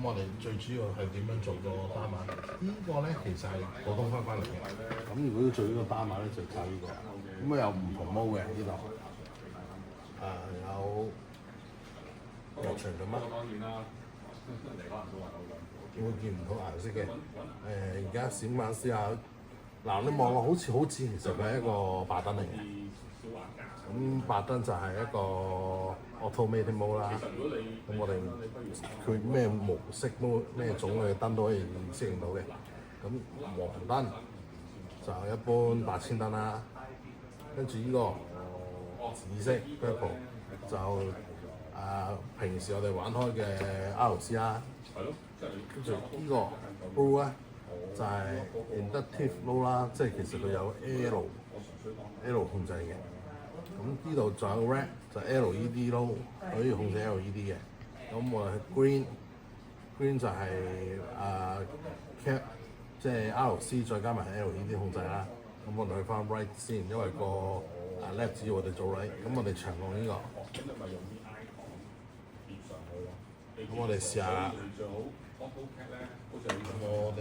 我哋最主要係點樣做個單碼？呢個咧其實係普通翻嚟嘅。咁如果要做呢個單碼咧，就靠呢個。咁啊有唔同毛嘅呢度。有長咁啊！會見唔到顏色嘅。而家閃版試下，嗱你望落好似好似，其實佢係一個白燈嚟嘅。咁白燈就係一個 automatic mode 啦。咁我哋佢咩模式、咩種類嘅燈都可以適應到嘅。咁黃燈就一般8000燈啦。跟住呢個紫色 purple 就平時我哋玩開嘅 RC 啦。跟住呢個 blue 咧就係 inductive low 啦，即係其實佢有 L 控制嘅。咁呢度仲有個 red 就 LED low 可以控制 LED 嘅。咁我哋 green 就係cap 即係 RC 再加埋 LED 控制啦。咁我哋去翻 right 先，因為個left 指要我哋做 right。咁我哋長用呢個。咁我哋試下，我哋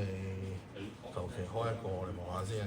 求其開一個嚟望下先。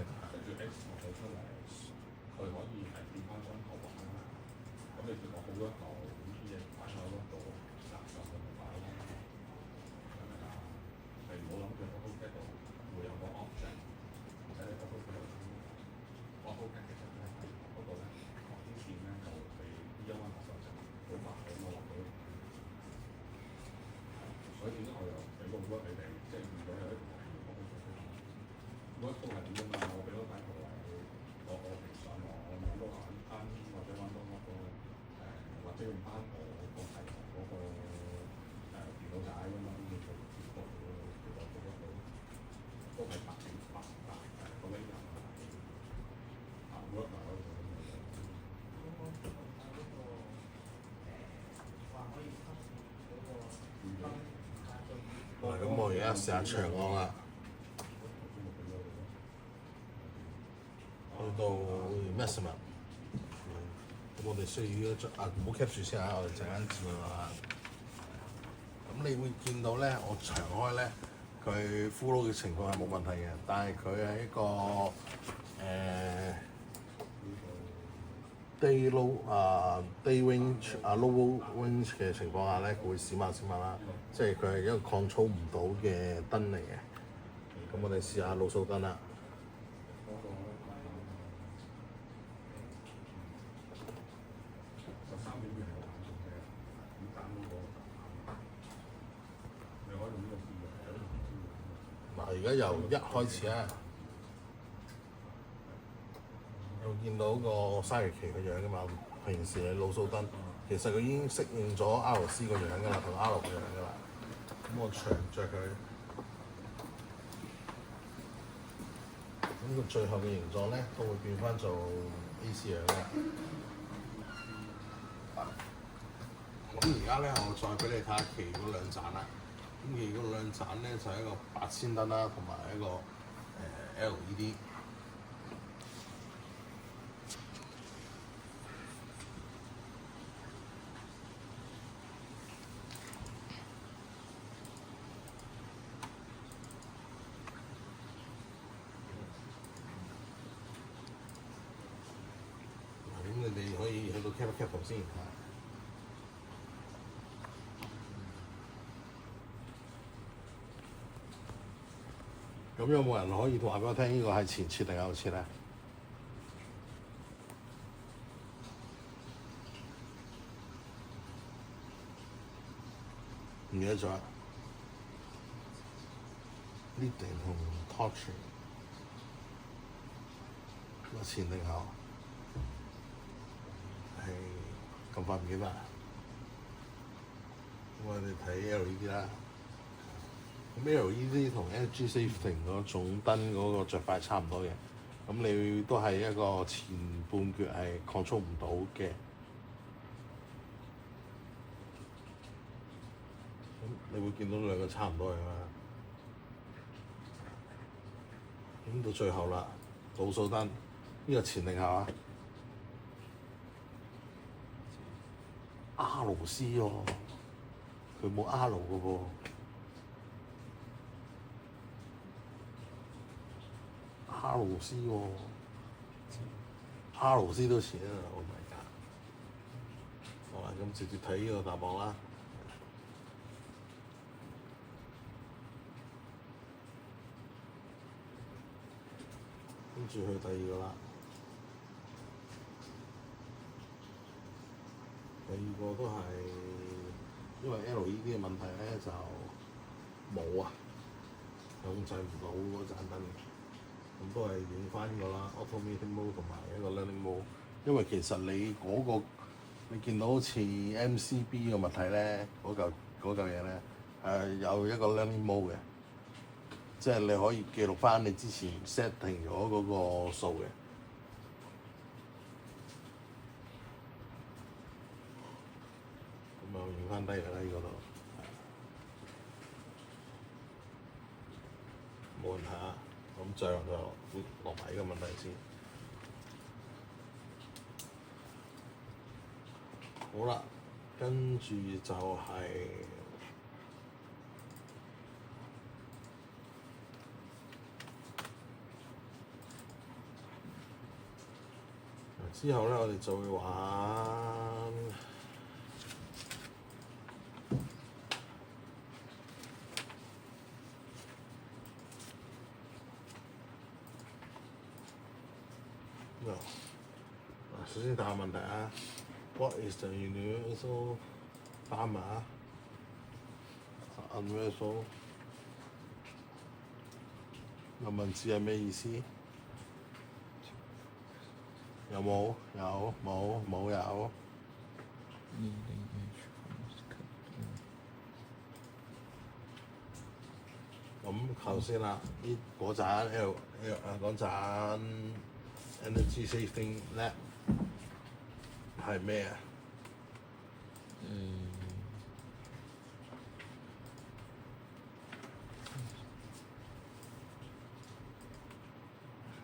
咁我而家試下長按啦，去到 maximum。咁我哋需要一張唔好 cap 住先我哋陣間轉啦。咁你會見到咧，我長開咧，佢 full load 嘅情況係冇問題嘅，但係佢係一個day low day range low range 嘅情況下咧，佢會閃下啦，即係佢係一個 control 唔到嘅燈嚟嘅。咁我哋試下路數燈啦。嗱，而家由1開始啊！有見到個鯊魚鰭個樣㗎嘛？平時嘅路數燈，其實佢已經適應咗 RC 個樣㗎啦，同 R 個樣㗎啦。咁我長着佢，咁佢最後嘅形狀咧，都會變翻做 AC 樣㗎。咁而家咧，我再俾你睇下其嗰兩盞啦。咁其嗰兩盞咧就係一個8000燈啦，同埋一個LED。咁你哋可以去到 cap 圖先。咁有冇人可以話俾我聽，呢個係前切定後切咧？唔記得咗。leading 同 torching， 個前定後？係咁快唔記得。我哋睇 LED 啦。咁 LED 同 LG Safety 嗰種燈嗰個着法差唔多嘅，咁你都係一個前半橛係 control 唔到嘅。咁你會見到兩個差唔多嘅嘛？咁到最後啦，倒數燈，呢個前定後啊？RC喎，佢冇 R 嘅喎。哈魯斯喎，哈魯斯都錢啊！Oh my god！好啦，咁直接睇呢個答案啦。跟住去第二個啦。第二個都係因為 LED 嘅問題咧，就冇啊，控制唔到嗰盞燈嘅。咁都係用翻個啦 Automatic Mode 同埋一個 Learning Mode。因為其實你嗰個你見到好似 MCB 嘅物體咧，嗰嚿嘢咧有一個 Learning Mode 嘅，即係你可以記錄翻你之前 setting 咗嗰個數嘅。咁啊，用翻低佢啦，呢個度冇問題啊。咁最後就落埋呢個問題先。好啦，跟住就係、之後咧，我哋就會玩首先答下問題啊。What is the universal gamma? Universal 人文字係咩意思？有冇？有冇？冇有。咁頭先啦，嗰盞 嗰盞 Energy Saving Lamp 係咩啊？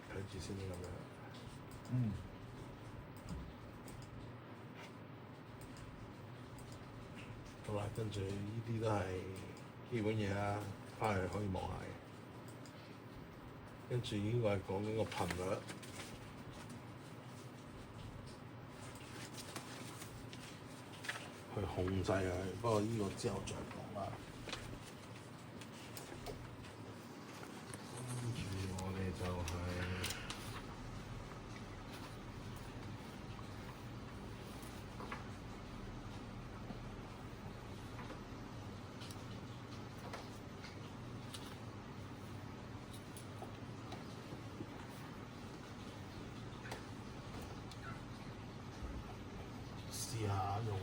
睇住先咁樣。好啦，跟住呢啲都係基本嘢啦，翻去可以望下嘅。跟住呢個係講緊個頻率。去控制佢，不過呢個之後再講啦。跟住我哋就係、試下用。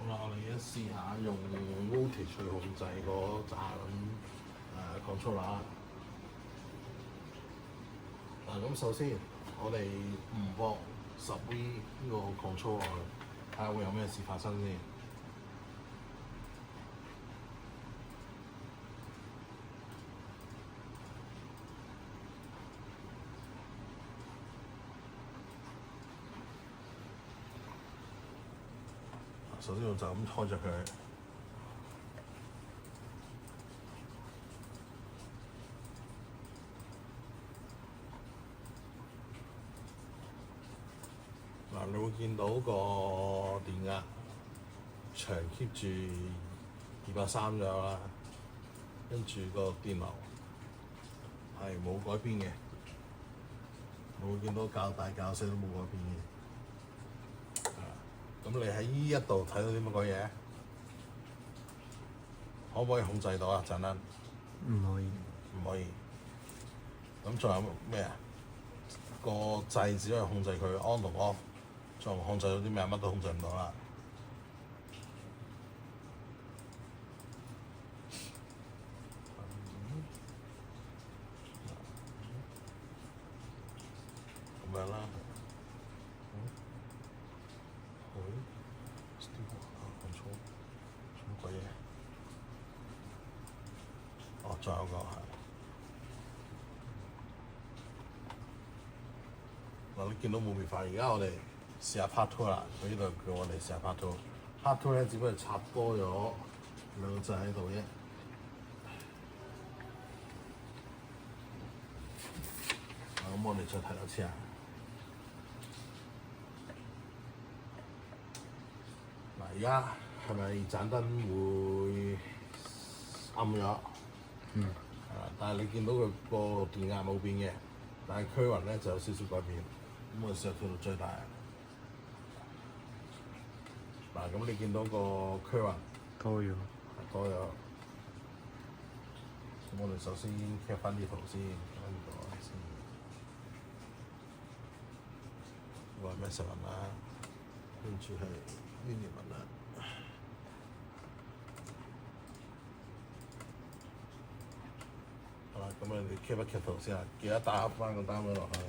我哋而家試下用 voltage 去控制嗰盞controller。咁首先我哋唔駁10V 呢個 controller，睇下會有咩事發生先。首先我就咁開着佢。你會見到個電壓長 keep 住230左右啦。跟住個電流係冇改變嘅，我會見到較大較細都冇改變嘅。咁你喺呢一度睇到啲乜鬼嘢？可唔可以控制到啊？陣間唔可以。唔可以。咁仲有咩啊？個掣只可以控制佢 on 同 off，仲控制到啲咩？乜都控制唔到啦。咁樣啦。講錯，乜鬼嘢？哦，仲有個係。嗱，你見到冇變化？而家我哋試下 part two 啦。佢呢度叫我哋試下 part two。part two 咧，只不過係插多咗兩個掣喺度啫。咁我哋再睇多次啊。嗱，而家係咪盞燈會暗咗？但係你見到佢個電壓冇變嘅，但係區域咧就有少少改變。咁我試下調到最大。嗱，咁你見到個區域多咗。多咗。咁我哋首先 cap 翻啲圖先，呢個先。呢個係咩實紋啦？跟住係呢條紋啦。好啦，咁我哋 cap 一 cap 圖先啊，記得打翻個單位落去。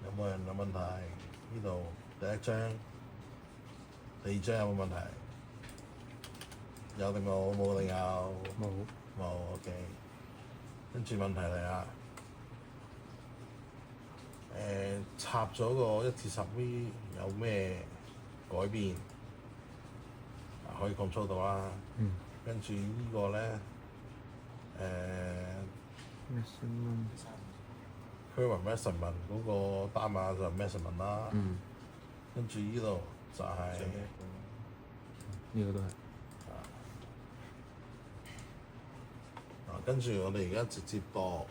有冇人有問題？呢度第一張、第二張有冇問題？有定冇？冇定有？冇。冇 OK。跟住問題嚟啦。插咗個1至10V 有咩改變？可以 control 到啦。跟住呢個咧，區域 measurement 嗰個單碼就 measurement 啦。跟住呢度就係呢個都係。跟住我哋而家直接播。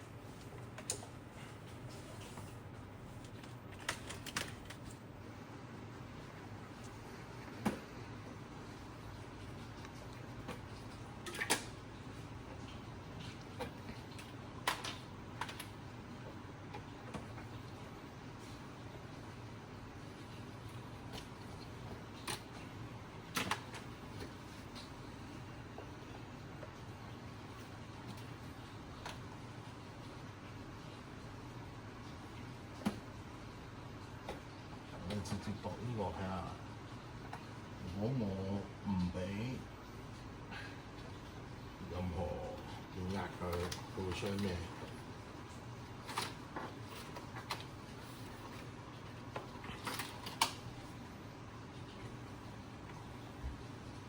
直接度呢個睇下，如果我唔俾任何電壓佢會出咩？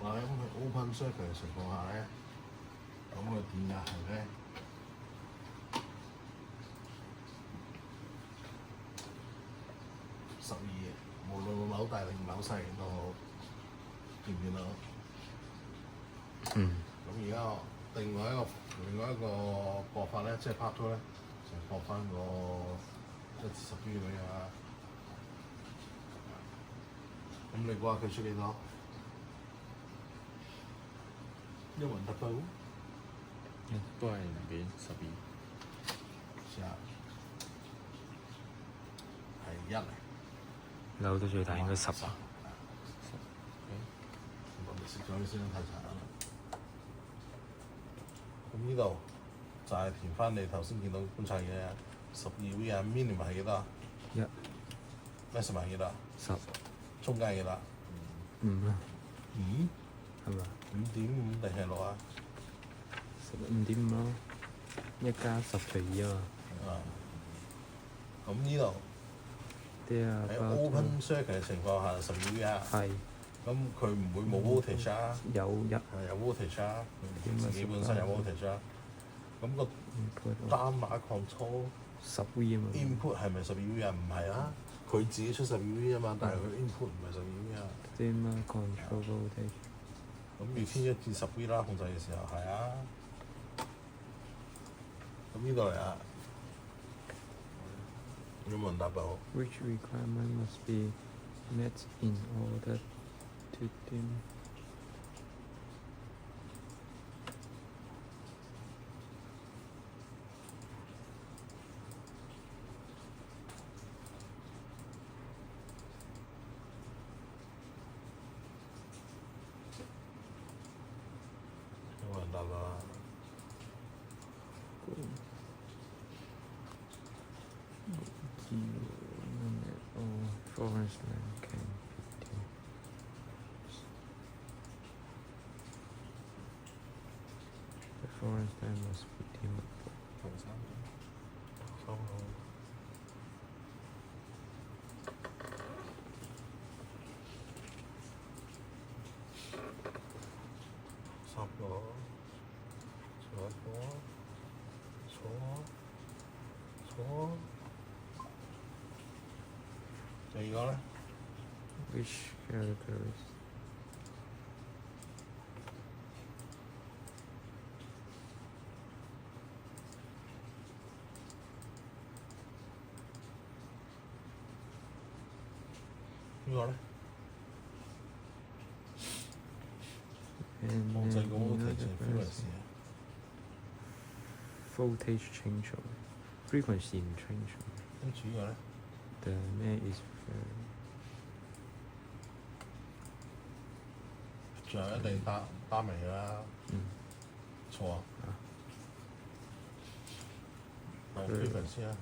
嗱，咁喺 open circuit 嘅情況下咧，咁個電壓係咧12，無論我扭大定扭細都好，見唔見到？咁而家另外一個播法咧，即係 part two 咧，就播翻個1至10V俾佢啦。咁你估下佢出幾多？一雲特到？都係0.12。試下，係1嚟。扭到最大應該10啊。我哋熄咗啲先太殘啦。咁呢度就係填翻你頭先見到觀察嘅12V 啊 ，minimum 係幾多？1。maximum 係幾多？10。中間係幾多5啦。5？係咪5.5定係6啊？15.5咯。1加10除2啊嘛。咁呢度喺 open circuit 嘅情況下12V 啊。係。咁佢唔會冇 voltage 啊？有voltage 啊，自己本身有 voltage 啊。咁個單碼 control 10V 啊嘛。input 係咪12V 啊？唔係啦。佢自己出12V 啊嘛，但係佢 input 唔係12V 啊。dimmer control voltage。咁要千一至10V 啦，控制嘅時候係啊。咁呢度嚟啊，有冇人答到 Which requirement must be met in order to dim? 有冇人答到啊？ Forest land can be dimmed. The forest land must be dimmed. 收好。10個，11個，錯。第二個咧？ Which categories?呢個咧？ And 控制 then 個 another voltage frequency voltage change frequency 唔 change。跟住呢個咧？ The man is very 仲有一定單明㗎啦。錯啊！講 frequency 啊！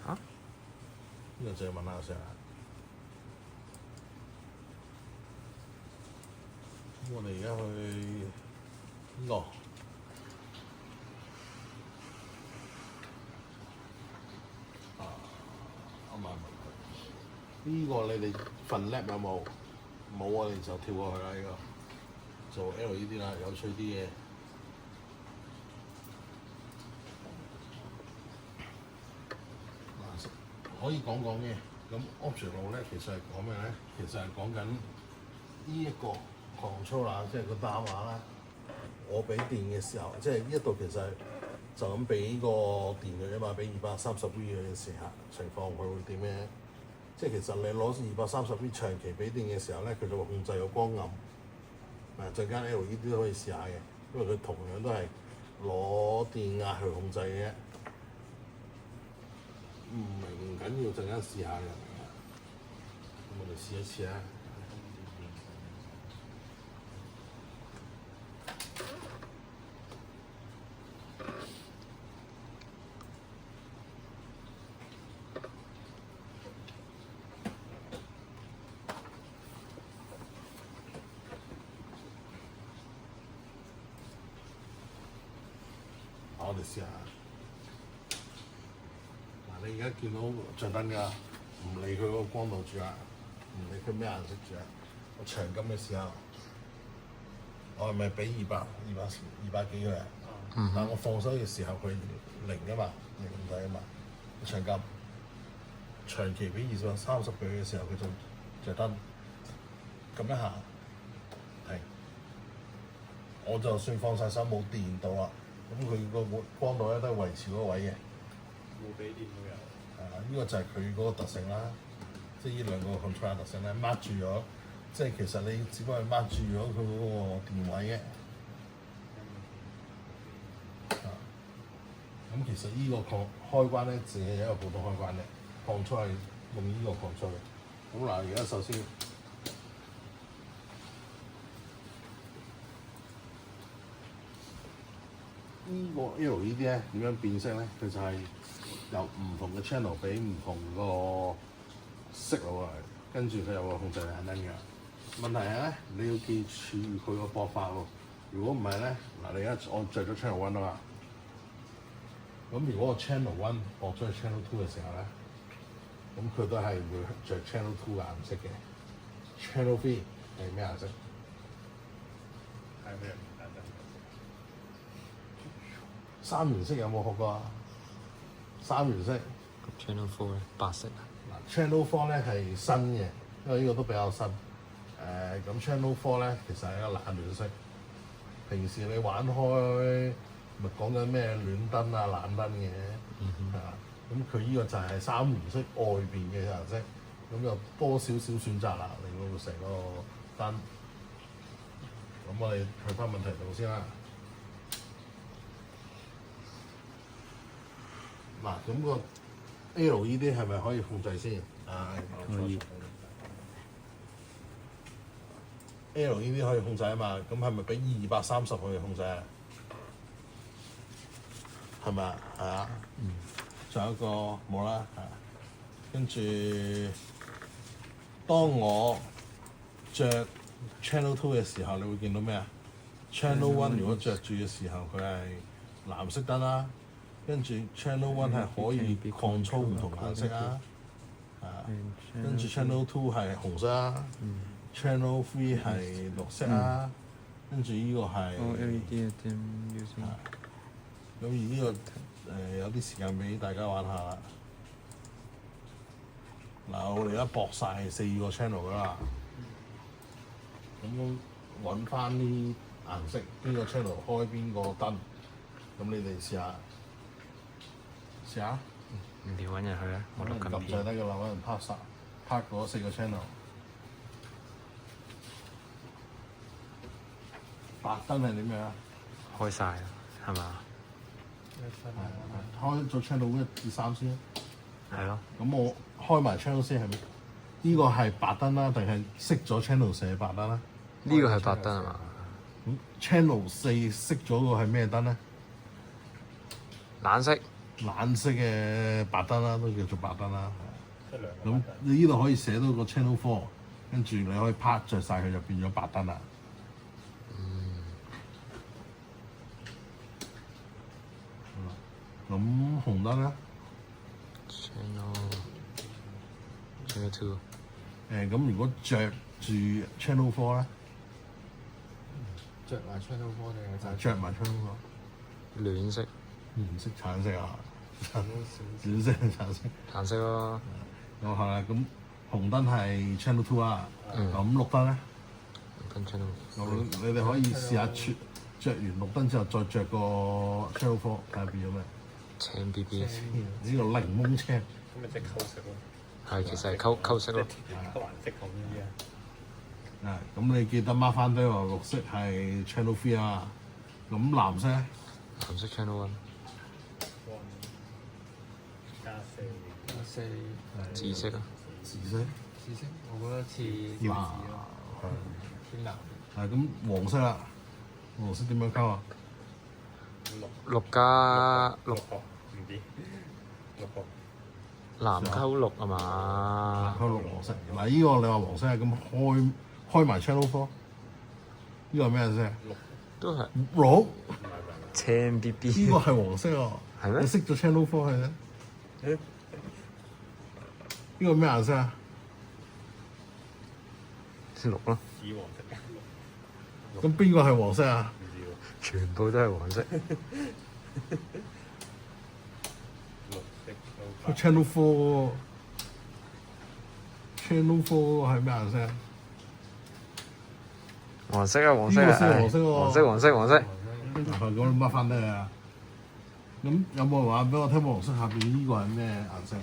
嚇？呢個就要問下先啦。咁我哋而家去呢個。呢個你哋份 lab 有冇？冇我哋就跳過去啦。呢個做 LED 啦，有趣啲嘢。可以講嘅。咁 optional 咧，其實係講咩咧？其實係講緊呢一個 controller，即係個單話啦。我俾電嘅時候，即係呢一度其實係就咁俾個電佢啊嘛，俾230V 嘅時候情況，佢會點嘅？即係其實你攞230V 長期俾電嘅時候咧，佢就會控制個光暗。陣間 LED 都可以試下嘅，因為佢同樣都係攞電壓去控制嘅啫。唔明唔緊要，陣間試下嘅。咁我哋試一次啊！我哋試下。嗱，你而家見到着燈㗎，唔理佢嗰個光度住啊，唔理佢咩顏色住啊。我長撳嘅時候，我係咪俾200幾佢啊？但我放手嘅時候，佢0㗎嘛，零唔使㗎嘛。長撳長期俾30佢嘅時候，佢就着燈。撳一下停，我就算放晒手冇電到啦。咁佢個光度咧都係維持嗰個位嘅，冇俾電都有。呢個就係佢嗰個特性啦，即係呢兩個 control 特性咧，mark 住咗，即係其實你只不過係 mark 住咗佢嗰個電位嘅。咁其實呢個開關咧，淨係一個普通開關嘅，control係用呢個 control 嘅。咁嗱，而家首先。呢個 LED 咧點樣變色咧？佢就係由唔同嘅 channel 俾唔同個色路嚟，跟住佢有個控制燈嘅。問題係咧，你要記住佢個播法喎。如果唔係咧，嗱你而家我着咗 channel 1啊嘛，咁如果個 channel 1播咗去 channel 2嘅時候咧，咁佢都係會着 channel 2嘅顏色嘅。channel 3係咩顏色？係咩？三原色有冇學過啊？三原色 Channel 4咧，白色啊。嗱 Channel 4咧係新嘅，因為呢個都比較新。咁 Channel 4咧其實係一個冷暖色。平時你玩開咪講緊咩暖燈啊、冷燈嘅，係啊。咁佢呢個就係三原色外邊嘅顏色，咁就多少少選擇啦，令到成個燈。咁我哋去翻問題度先啦。嗱，咁個 LED 係咪可以控制先？可以。LED 可以控制啊嘛，咁係咪俾230可以控制啊？係咪啊？係啊。仲有一個冇啦，係。跟住，當我着 Channel 2嘅時候，你會見到咩啊？Channel 1如果着住嘅時候，佢係藍色燈啦。跟住 Channel 1係可以擴粗唔同顏色啊。係啊。跟住 Channel 2係紅色啊。Channel 3係綠色啊。跟住呢個係。LED 咁而呢個有啲時間俾大家玩下啦。嗱，我哋而家駁晒4個 channel 㗎啦。咁揾翻啲顏色，邊個 channel 開邊個燈。咁你哋試下，試下。唔掂揾人去啊！我錄緊撳就得㗎啦，揾人拍嗰4個 channel。白燈係點樣啊？開晒啦，係嘛？開咗 channel 1、2、3先。係咯。咁我開埋 channel 先係咪？呢個係白燈啦，定係熄咗 channel 4係白燈啦？呢個係白燈係嘛？咁 channel 4熄咗個係咩燈咧？冷色。冷色嘅白燈啦，都叫做白燈啦。即係兩個咁你呢度可以寫到個 channel 4，跟住你可以拍着晒佢就變咗白燈啦。咁紅燈咧 Channel 2。咁如果着住 channel 4咧，着埋 channel 4定係着埋 channel 暖色。4，色橙色啊，紫色橙色。橙色咯。咁係啦，咁紅燈係 channel 2啊，咁綠燈咧？跟 channel。你哋可以試下着完綠燈之後，再着個 channel 4，睇下變咗咩？青 BB。呢個檸檬青。咁咪即係溝色咯。係，其實係溝色咯。溝顏色咁啲啊。咁你記得 mark 翻低話綠色係 channel 3啊，咁藍色咧？藍色 channel 1。加4。紫色啊。紫色。紫色，我覺得似條紫咯，偏藍。咁黃色啦，黃色點樣溝啊？綠加綠。唔知。綠角。藍溝綠啊嘛。溝綠黃色。嗱，依個你話黃色係咁開埋 channel 4，呢個係咩顏色？都係。綠。青 BB。呢個係黃色喎。係咩？你熄咗 channel 4係咧？呢個咩顏色啊？綠咯。紫黃色。咁邊個係黃色啊？唔知喎。全部都係黃色。綠色都。channel 4係咩顏色啊？黃色啊，黃色啊，呢個先係黃色喎。黃色，黃色，黃色。咁你乜翻得啊？咁有冇人話俾我聽黃色下邊呢個係咩顏色？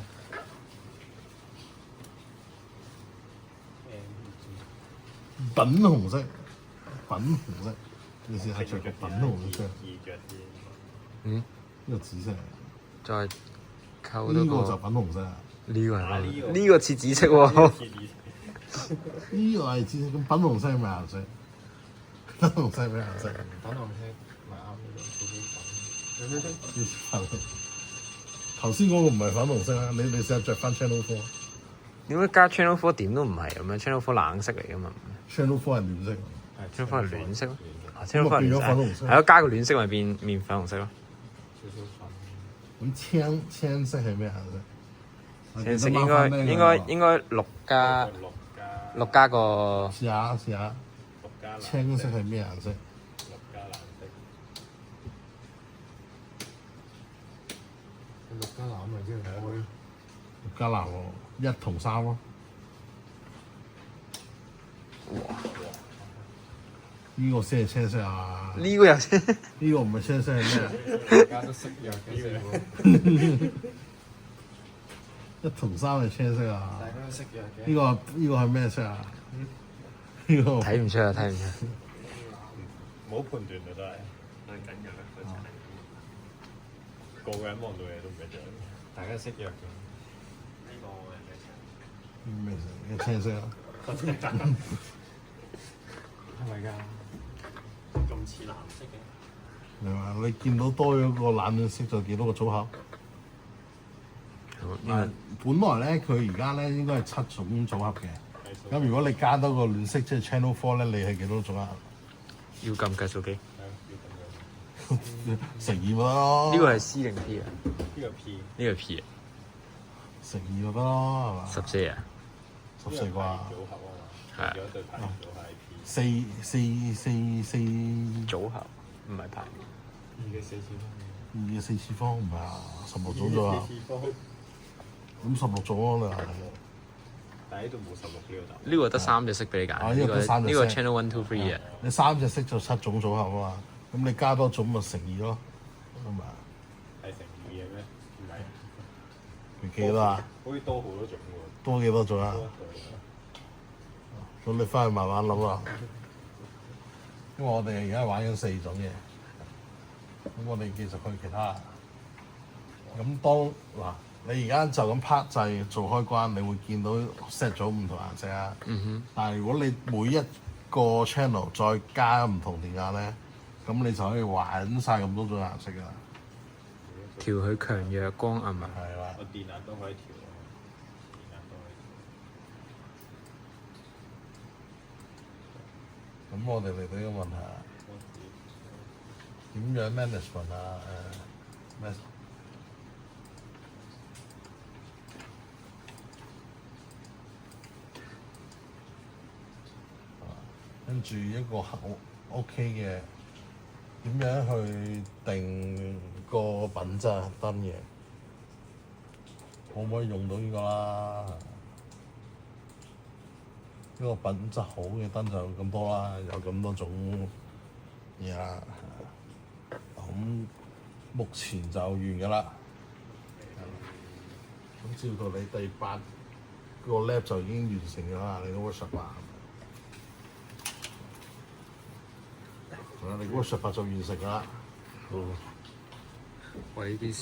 粉紅色，粉紅色。你試下着個粉紅色。易着啲。嗯？呢個紫色。再溝呢個就多個。粉紅色。呢個係呢咩？個呢個似紫色喎。呢個係紫色，咁粉紅色係咩顏色？粉紅色係咩顏色？粉紅色咪啱呢個少少粉。有咩色？頭先嗰個唔係粉紅色啊！你試下着翻 channel 4。點解加 channel 4點都唔係咁樣？channel 4冷色嚟噶嘛 channel 4係暖色。channel 4係暖色咯。channel 4係變咗粉紅暖色。色。係咯，加個暖色咪變粉紅色咯。少少粉。咁青色係咩顏色？青色應該綠加個。試下。青色係咩顏色？綠加藍色。綠加藍咪即係開加藍喎，1同3咯。呢個先係青色啊！呢個又先，呢個唔係青色係咩啊？大家都識藥嘅師傅， 1同3係青色啊！大家都識藥嘅。呢個係咩色啊？呢個睇唔出啊，睇唔出。冇判斷啊，都係係緊嘅啦，個個人望到嘢都唔一樣。大家識藥嘅。咩色？呢個青色啊！係咪㗎？咁似藍色嘅。你話你見到多咗個冷暖色就幾多個組合？本來咧佢而家咧應該係7種組合嘅。咁如果你加多個暖色，即係 Channel 4咧，你係幾多組合？要撳計數機。乘2咪得咯。呢個係 C 定 P 啊？呢個 P，呢個 P 啊，乘2咪得咯，係嘛14啊， ？14啩？組合啊嘛，係有一對牌組係 P。四組合唔係排列。 2嘅4次方。 2嘅4次方唔係啊，16種組合。 4次方。咁16種咯，但係呢度冇16呢個答。呢個得3隻色俾你揀。呢個得3隻色呢個 Channel 1、2、3啊。你3隻色就7種組合啊嘛。咁你加多種咪乘2咯，係咪啊？係乘2嘅咩？唔係。你記得啊？好似多好多種喎。多幾多種啊？多一對啊。咁你翻去慢慢諗啦。因為我哋而家玩緊4種嘅，咁我哋繼續去其他。咁嗱，你而家就咁拍掣做開關，你會見到 set 咗唔同顏色啊。但係如果你每一個 channel 再加唔同電壓咧，咁你就可以玩晒咁多種顏色㗎啦。調佢強弱光暗啊。係啦。我電壓都可以調啊。電壓都可以調。咁我哋嚟到呢個問題啦，點樣 management 啊？咩？跟住一個好 OK 嘅，點樣去定個品質燈嘅？可唔可以用到呢個啦？呢個品質好嘅燈就咁多啦，有咁多種嘢啦。咁目前就完㗎啦。咁照到你第8個 lab 就已經完成咗啦，你個 workshop 啊。你嗰個workshop就完成㗎啦。我呢邊。